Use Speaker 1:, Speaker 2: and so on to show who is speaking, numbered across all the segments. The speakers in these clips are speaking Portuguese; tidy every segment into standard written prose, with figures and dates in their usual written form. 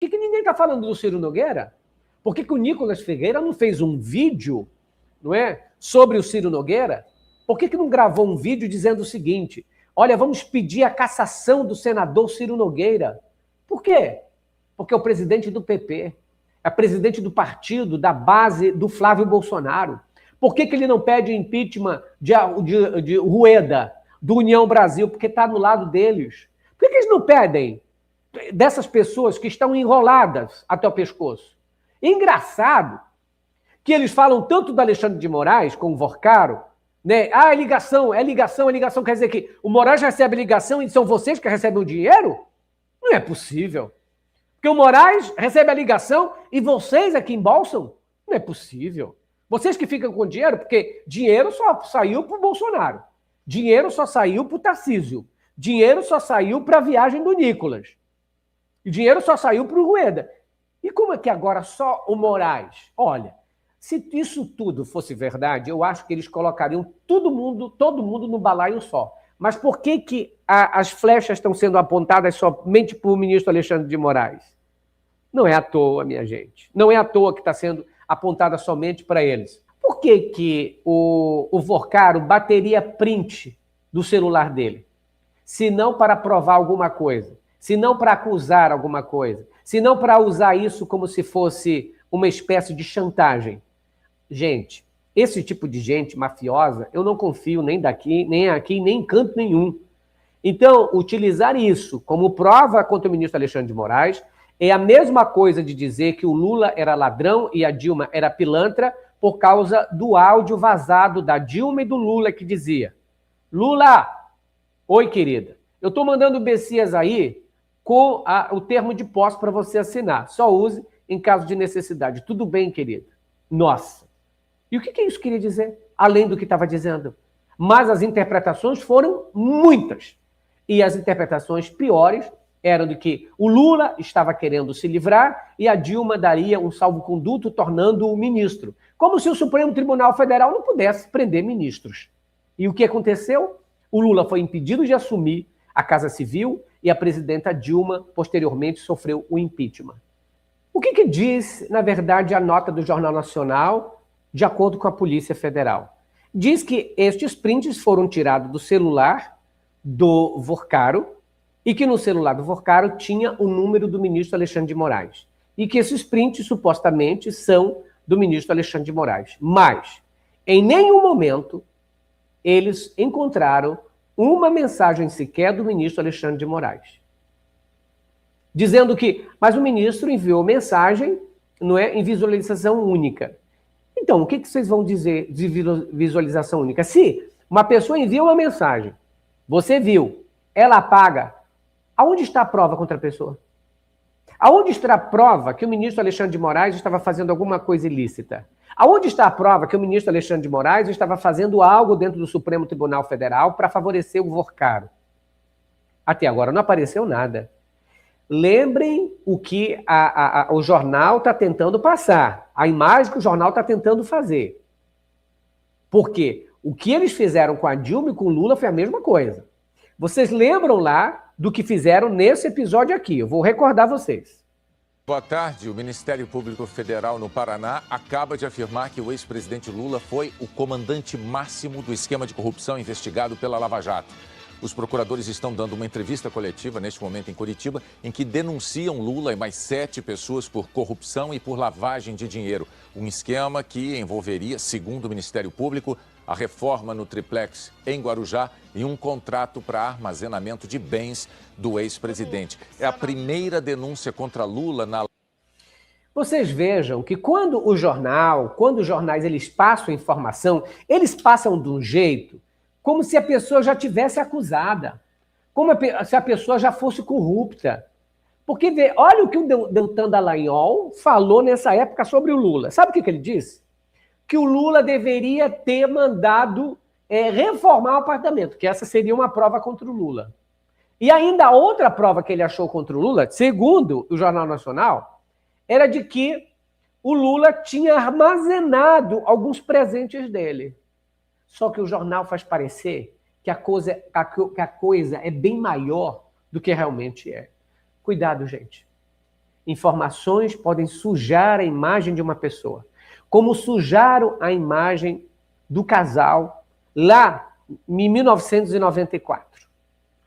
Speaker 1: que ninguém está falando do Ciro Nogueira? Por que o Nicolas Figueira não fez um vídeo, não é, sobre o Ciro Nogueira? Por que não gravou um vídeo dizendo o seguinte: olha, vamos pedir a cassação do senador Ciro Nogueira? Por quê? Porque é o presidente do PP, é presidente do partido, da base do Flávio Bolsonaro. Por que ele não pede impeachment de Rueda, do União Brasil? Porque está no lado deles. Por que eles não pedem dessas pessoas que estão enroladas até o pescoço? Engraçado que eles falam tanto do Alexandre de Moraes com o Vorcaro, né? Ah, é ligação, quer dizer que o Moraes recebe ligação e são vocês que recebem o dinheiro? Não é possível. Porque o Moraes recebe a ligação e vocês aqui embolsam? Não é possível. Vocês que ficam com dinheiro, porque dinheiro só saiu para o Bolsonaro, dinheiro só saiu para o Tarcísio, dinheiro só saiu para a viagem do Nicolas, e dinheiro só saiu para o Rueda. E como é que agora só o Moraes? Olha, se isso tudo fosse verdade, eu acho que eles colocariam todo mundo no balaio só. Mas por que as flechas estão sendo apontadas somente para o ministro Alexandre de Moraes? Não é à toa, minha gente. Não é à toa que está sendo apontada somente para eles. Por que o Vorcaro bateria print do celular dele? Se não para provar alguma coisa, se não para acusar alguma coisa, se não para usar isso como se fosse uma espécie de chantagem. Gente, esse tipo de gente mafiosa, eu não confio nem daqui, nem aqui, nem em canto nenhum. Então, utilizar isso como prova contra o ministro Alexandre de Moraes é a mesma coisa de dizer que o Lula era ladrão e a Dilma era pilantra por causa do áudio vazado da Dilma e do Lula que dizia: Lula, oi, querida, eu estou mandando o Bessias aí com o termo de posse para você assinar. Só use em caso de necessidade. Tudo bem, querida? Nossa. E o que isso queria dizer? Além do que estava dizendo. Mas as interpretações foram muitas. E as interpretações piores eram de que o Lula estava querendo se livrar e a Dilma daria um salvo-conduto tornando-o ministro. Como se o Supremo Tribunal Federal não pudesse prender ministros. E o que aconteceu? O Lula foi impedido de assumir a Casa Civil e a presidenta Dilma, posteriormente, sofreu o impeachment. O que diz, na verdade, a nota do Jornal Nacional, de acordo com a Polícia Federal? Diz que estes prints foram tirados do celular do Vorcaro e que no celular do Vorcaro tinha o número do ministro Alexandre de Moraes. E que esses prints, supostamente, são do ministro Alexandre de Moraes. Mas, em nenhum momento, eles encontraram uma mensagem sequer do ministro Alexandre de Moraes. Dizendo que, mas o ministro enviou mensagem, não é, em visualização única. Então, o que vocês vão dizer de visualização única? Se uma pessoa envia uma mensagem, você viu, ela apaga, aonde está a prova contra a pessoa? Aonde está a prova que o ministro Alexandre de Moraes estava fazendo alguma coisa ilícita? Aonde está a prova que o ministro Alexandre de Moraes estava fazendo algo dentro do Supremo Tribunal Federal para favorecer o Vorcaro? Até agora não apareceu nada. Lembrem o que o jornal está tentando passar, a imagem que o jornal está tentando fazer. Porque o que eles fizeram com a Dilma e com o Lula foi a mesma coisa. Vocês lembram lá do que fizeram nesse episódio aqui? Eu vou recordar vocês.
Speaker 2: Boa tarde. O Ministério Público Federal no Paraná acaba de afirmar que o ex-presidente Lula foi o comandante máximo do esquema de corrupção investigado pela Lava Jato. Os procuradores estão dando uma entrevista coletiva neste momento em Curitiba, em que denunciam Lula e mais 7 pessoas por corrupção e por lavagem de dinheiro. Um esquema que envolveria, segundo o Ministério Público, a reforma no triplex em Guarujá e um contrato para armazenamento de bens do ex-presidente. É a primeira denúncia contra Lula na...
Speaker 1: Vocês vejam que quando os jornais eles passam informação, eles passam de um jeito como se a pessoa já tivesse acusada, como se a pessoa já fosse corrupta. Porque, olha o que o Deltan Dallagnol falou nessa época sobre o Lula. Sabe o que ele disse? Que o Lula deveria ter mandado reformar o apartamento, que essa seria uma prova contra o Lula. E ainda a outra prova que ele achou contra o Lula, segundo o Jornal Nacional, era de que o Lula tinha armazenado alguns presentes dele. Só que o jornal faz parecer que a coisa é bem maior do que realmente é. Cuidado, gente. Informações podem sujar a imagem de uma pessoa, como sujaram a imagem do casal lá em 1994.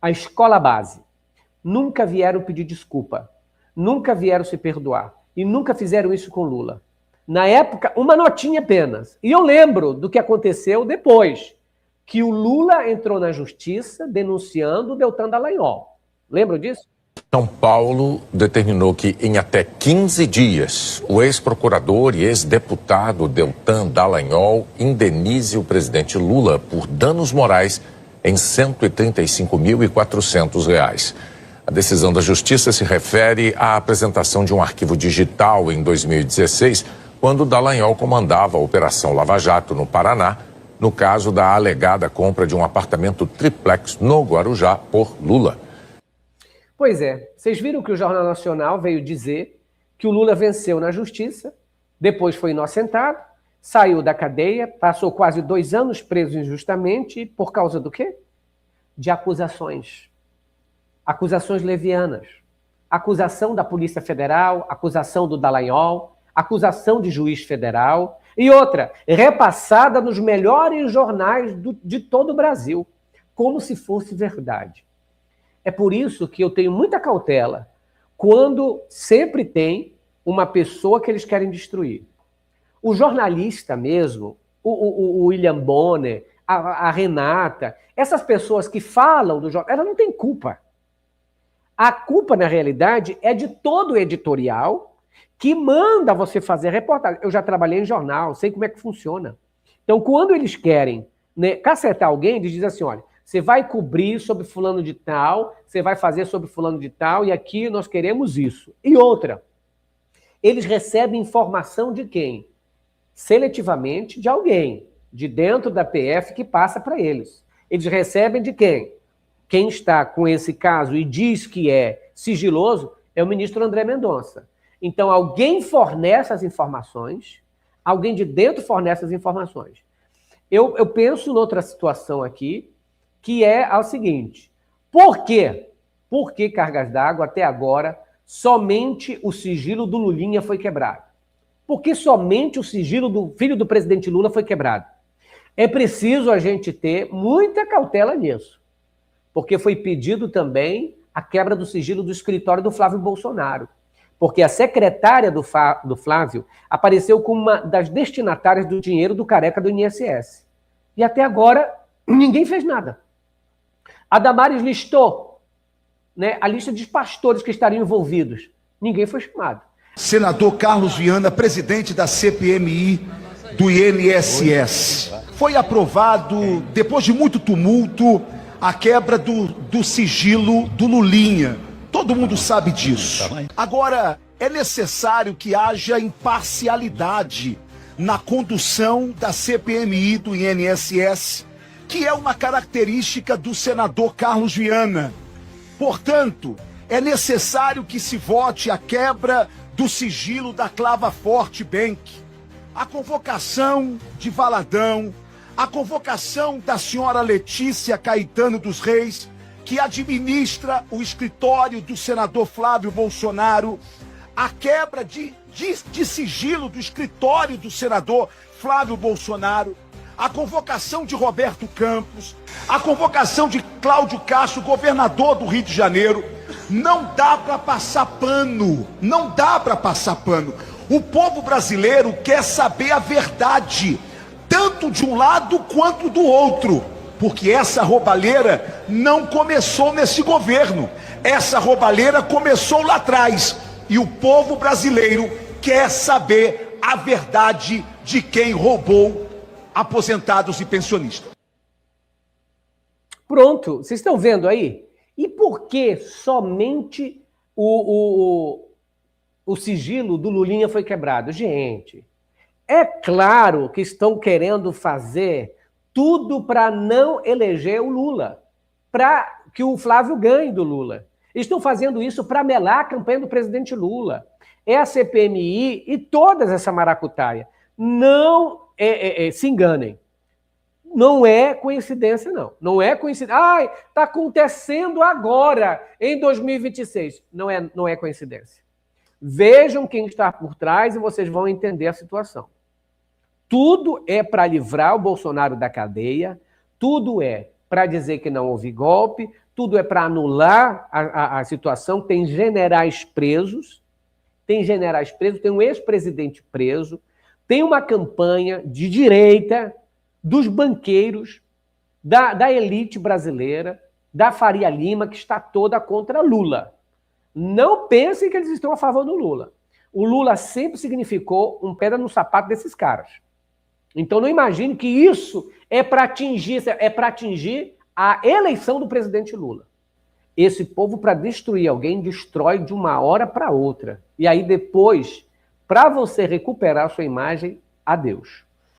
Speaker 1: A escola base. Nunca vieram pedir desculpa, nunca vieram se perdoar e nunca fizeram isso com Lula. Na época, uma notinha apenas. E eu lembro do que aconteceu depois, que o Lula entrou na justiça denunciando o Deltan Dallagnol. Lembram disso?
Speaker 2: São Paulo determinou que em até 15 dias o ex-procurador e ex-deputado Deltan Dallagnol indenize o presidente Lula por danos morais em R$ 135.400. A decisão da Justiça se refere à apresentação de um arquivo digital em 2016, quando Dallagnol comandava a Operação Lava Jato no Paraná, no caso da alegada compra de um apartamento triplex no Guarujá por Lula.
Speaker 1: Pois é, vocês viram que o Jornal Nacional veio dizer que o Lula venceu na Justiça, depois foi inocentado, saiu da cadeia, passou quase 2 anos preso injustamente, por causa do quê? De acusações. Acusações levianas. Acusação da Polícia Federal, acusação do Dallagnol, acusação de juiz federal, e outra, repassada nos melhores jornais de todo o Brasil, como se fosse verdade. É por isso que eu tenho muita cautela quando sempre tem uma pessoa que eles querem destruir. O jornalista mesmo, o William Bonner, a Renata, essas pessoas que falam do jornal, elas não têm culpa. A culpa, na realidade, é de todo o editorial que manda você fazer reportagem. Eu já trabalhei em jornal, sei como é que funciona. Então, quando eles querem, né, cacetar alguém, eles dizem assim, olha, você vai cobrir sobre fulano de tal, você vai fazer sobre fulano de tal, e aqui nós queremos isso. E outra, eles recebem informação de quem? Seletivamente de alguém, de dentro da PF que passa para eles. Eles recebem de quem? Quem está com esse caso e diz que é sigiloso é o ministro André Mendonça. Então, alguém fornece as informações, alguém de dentro fornece as informações. Eu penso noutra situação aqui, que é o seguinte, por quê? Por que, cargas d'água, até agora, somente o sigilo do Lulinha foi quebrado? Por que somente o sigilo do filho do presidente Lula foi quebrado? É preciso a gente ter muita cautela nisso, porque foi pedido também a quebra do sigilo do escritório do Flávio Bolsonaro, porque a secretária do Flávio apareceu como uma das destinatárias do dinheiro do careca do INSS. E até agora, ninguém fez nada. A Damares listou, né, a lista de pastores que estariam envolvidos. Ninguém foi chamado.
Speaker 3: Senador Carlos Viana, presidente da CPMI do INSS. Foi aprovado, depois de muito tumulto, a quebra do sigilo do Lulinha. Todo mundo sabe disso. Agora, é necessário que haja imparcialidade na condução da CPMI do INSS, que é uma característica do senador Carlos Viana. Portanto, é necessário que se vote a quebra do sigilo da Clava Forte Bank, a convocação de Valadão, a convocação da senhora Letícia Caetano dos Reis, que administra o escritório do senador Flávio Bolsonaro, a quebra de sigilo do escritório do senador Flávio Bolsonaro, a convocação de Roberto Campos, a convocação de Cláudio Castro, governador do Rio de Janeiro. Não dá para passar pano, não dá para passar pano. O povo brasileiro quer saber a verdade, tanto de um lado quanto do outro, porque essa roubalheira não começou nesse governo, essa roubalheira começou lá atrás, e o povo brasileiro quer saber a verdade de quem roubou aposentados e pensionistas.
Speaker 1: Pronto, vocês estão vendo aí? E por que somente o sigilo do Lulinha foi quebrado? Gente, é claro que estão querendo fazer tudo para não eleger o Lula, para que o Flávio ganhe do Lula. Estão fazendo isso para melar a campanha do presidente Lula. É a CPMI e toda essa maracutaia. Não se enganem. Não é coincidência, não. Não é coincidência. Ai, está acontecendo agora, em 2026. Não é coincidência. Vejam quem está por trás e vocês vão entender a situação. Tudo é para livrar o Bolsonaro da cadeia, tudo é para dizer que não houve golpe, tudo é para anular a situação. Tem generais presos, tem um ex-presidente preso, tem uma campanha de direita dos banqueiros, da elite brasileira, da Faria Lima, que está toda contra Lula. Não pensem que eles estão a favor do Lula. O Lula sempre significou um pedra no sapato desses caras. Então não imagine que isso é para atingir a eleição do presidente Lula. Esse povo, para destruir alguém, destrói de uma hora para outra. E aí depois, para você recuperar a sua imagem, adeus.